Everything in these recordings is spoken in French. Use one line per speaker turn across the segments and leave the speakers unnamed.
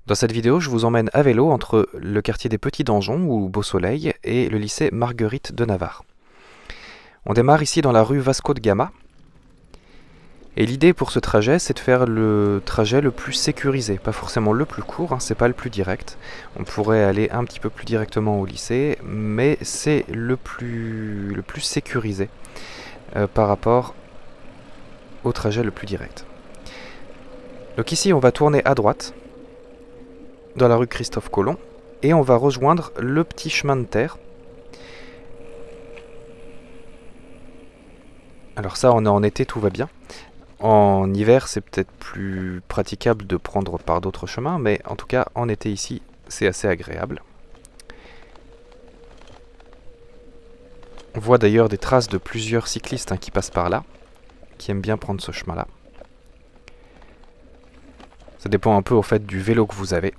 Dans cette vidéo, je vous emmène à vélo entre le quartier des Petits Donjons, ou Beau Soleil, et le lycée Marguerite de Navarre. On démarre ici dans la rue Vasco de Gama. Et l'idée pour ce trajet, c'est de faire le trajet le plus sécurisé. Pas forcément le plus court, hein, c'est pas le plus direct. On pourrait aller un petit peu plus directement au lycée, mais c'est le plus sécurisé par rapport au trajet le plus direct. Donc ici, on va tourner à droite, dans la rue Christophe Colomb, et on va rejoindre le petit chemin de terre. Alors ça, on est en été, tout va bien. En hiver, c'est peut-être plus praticable de prendre par d'autres chemins, mais en tout cas, en été ici, c'est assez agréable. On voit d'ailleurs des traces de plusieurs cyclistes qui passent par là, qui aiment bien prendre ce chemin-là. Ça dépend un peu au fait du vélo que vous avez.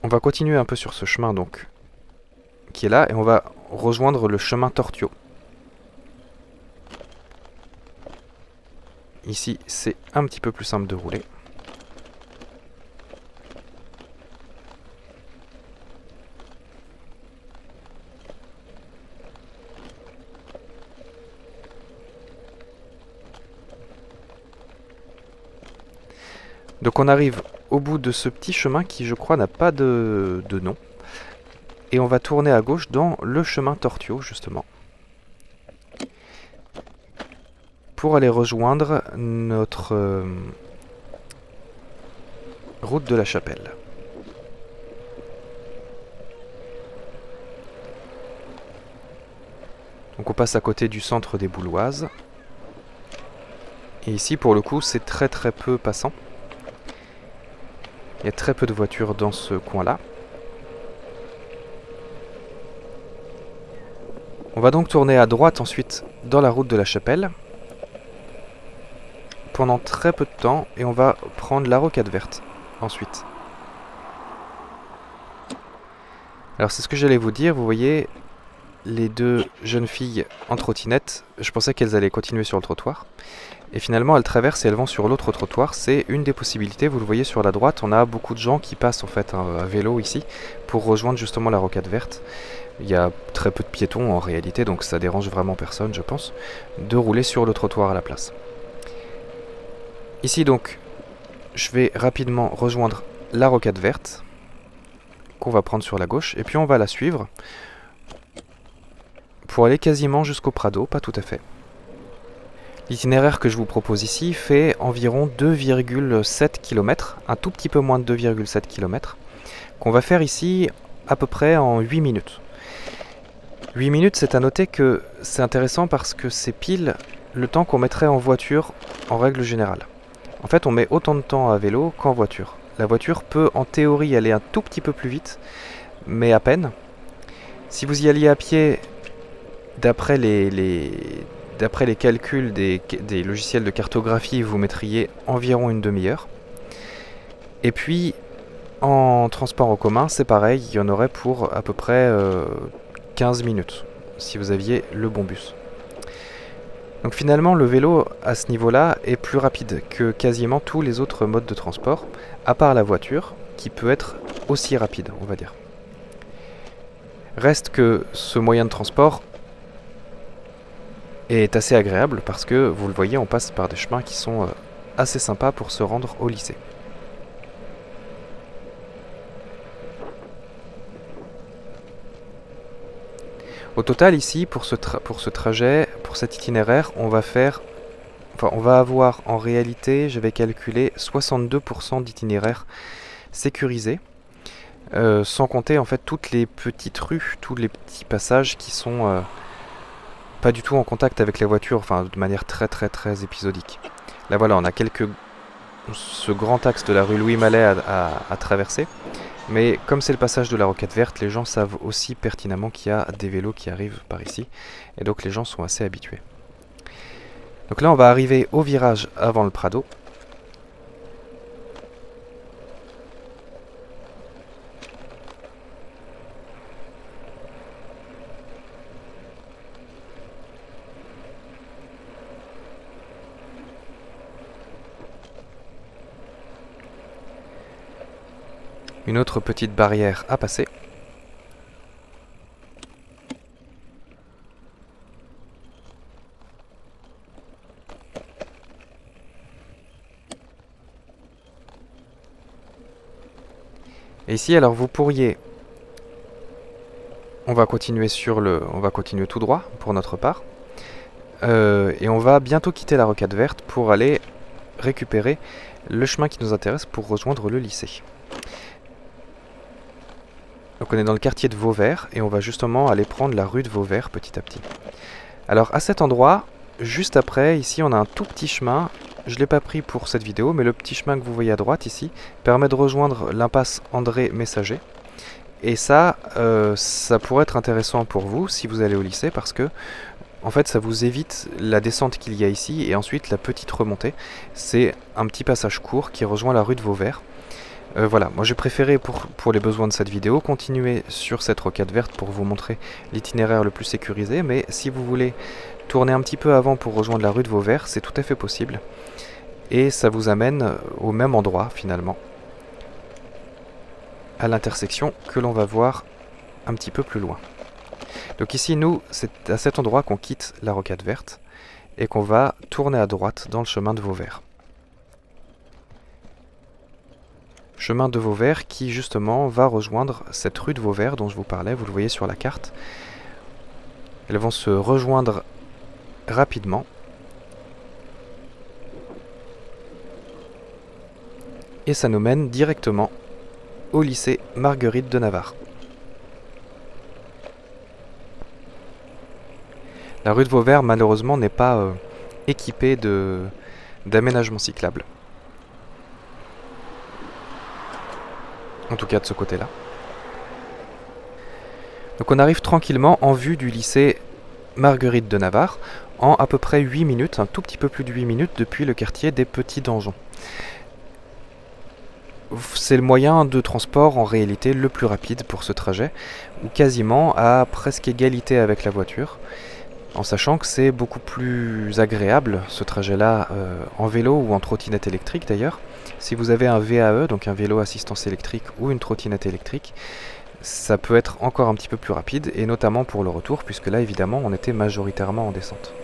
On va continuer un peu sur ce chemin donc qui est là et on va rejoindre le chemin Tortio. Ici, c'est un petit peu plus simple de rouler. Donc on arrive au bout de ce petit chemin qui, je crois, n'a pas de nom. Et on va tourner à gauche dans le chemin Tortio, justement, pour aller rejoindre notre route de la Chapelle. Donc on passe à côté du centre des Bouloises. Et ici, pour le coup, c'est très peu passant. Il y a très peu de voitures dans ce coin-là. On va donc tourner à droite ensuite dans la route de la Chapelle pendant très peu de temps et on va prendre la rocade verte ensuite. Alors c'est ce que j'allais vous dire, vous voyez les deux jeunes filles en trottinette, je pensais qu'elles allaient continuer sur le trottoir. Et finalement, elles traversent et elles vont sur l'autre trottoir. C'est une des possibilités. Vous le voyez sur la droite, on a beaucoup de gens qui passent en fait à vélo ici pour rejoindre justement la rocade verte. Il y a très peu de piétons en réalité, donc ça dérange vraiment personne, je pense, de rouler sur le trottoir à la place. Ici donc, je vais rapidement rejoindre la rocade verte qu'on va prendre sur la gauche et puis on va la suivre pour aller quasiment jusqu'au Prado, pas tout à fait. L'itinéraire que je vous propose ici fait environ 2,7 km, un tout petit peu moins de 2,7 km, qu'on va faire ici à peu près en 8 minutes. 8 minutes, c'est à noter que c'est intéressant parce que c'est pile le temps qu'on mettrait en voiture en règle générale. En fait, on met autant de temps à vélo qu'en voiture. La voiture peut en théorie aller un tout petit peu plus vite, mais à peine. Si vous y alliez à pied, d'après les calculs des logiciels de cartographie, vous mettriez environ une demi-heure. Et puis, en transport en commun, c'est pareil, il y en aurait pour à peu près 15 minutes, si vous aviez le bon bus. Donc finalement, le vélo, à ce niveau-là, est plus rapide que quasiment tous les autres modes de transport, à part la voiture, qui peut être aussi rapide, on va dire. Reste que ce moyen de transport est assez agréable parce que, vous le voyez, on passe par des chemins qui sont assez sympas pour se rendre au lycée. Au total, ici, pour ce trajet, pour cet itinéraire, on va avoir en réalité, je vais calculer 62% d'itinéraires sécurisés, sans compter en fait toutes les petites rues, tous les petits passages qui sont pas du tout en contact avec les voitures, enfin de manière très épisodique. Là voilà, on a ce grand axe de la rue Louis Mallet à traverser. Mais comme c'est le passage de la rocade verte, les gens savent aussi pertinemment qu'il y a des vélos qui arrivent par ici. Et donc les gens sont assez habitués. Donc là on va arriver au virage avant le Prado. une autre petite barrière à passer. Et ici, alors vous pourriez... On va continuer tout droit pour notre part. Et on va bientôt quitter la rocade verte pour aller récupérer le chemin qui nous intéresse pour rejoindre le lycée. Donc on est dans le quartier de Vauvert et on va justement aller prendre la rue de Vauvert petit à petit. Alors à cet endroit, juste après, ici on a un tout petit chemin. Je ne l'ai pas pris pour cette vidéo, mais le petit chemin que vous voyez à droite ici permet de rejoindre l'impasse André Messager. Et ça, ça pourrait être intéressant pour vous si vous allez au lycée parce que en fait ça vous évite la descente qu'il y a ici et ensuite la petite remontée. C'est un petit passage court qui rejoint la rue de Vauvert. Voilà, moi j'ai préféré pour les besoins de cette vidéo continuer sur cette rocade verte pour vous montrer l'itinéraire le plus sécurisé, mais si vous voulez tourner un petit peu avant pour rejoindre la rue de Vauvert, c'est tout à fait possible. Et ça vous amène au même endroit finalement, à l'intersection que l'on va voir un petit peu plus loin. Donc ici, nous, c'est à cet endroit qu'on quitte la rocade verte et qu'on va tourner à droite dans le chemin de Vauvert. Chemin de Vauvert qui justement va rejoindre cette rue de Vauvert dont je vous parlais, vous le voyez sur la carte. Elles vont se rejoindre rapidement. Et ça nous mène directement au lycée Marguerite de Navarre. La rue de Vauvert, malheureusement, n'est pas équipée d'aménagements cyclables. En tout cas de ce côté-là. Donc on arrive tranquillement en vue du lycée Marguerite de Navarre en à peu près 8 minutes, un tout petit peu plus de 8 minutes depuis le quartier des Petits Donjons. C'est le moyen de transport en réalité le plus rapide pour ce trajet, ou quasiment à presque égalité avec la voiture, en sachant que c'est beaucoup plus agréable ce trajet-là en vélo ou en trottinette électrique d'ailleurs. Si vous avez un VAE, donc un vélo assistance électrique ou une trottinette électrique, ça peut être encore un petit peu plus rapide, et notamment pour le retour, puisque là évidemment on était majoritairement en descente.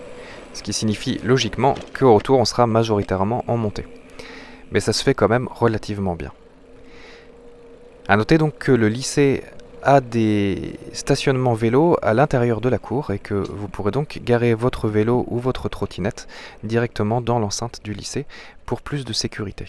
Ce qui signifie logiquement qu'au retour on sera majoritairement en montée. Mais ça se fait quand même relativement bien. A noter donc que le lycée a des stationnements vélos à l'intérieur de la cour et que vous pourrez donc garer votre vélo ou votre trottinette directement dans l'enceinte du lycée pour plus de sécurité.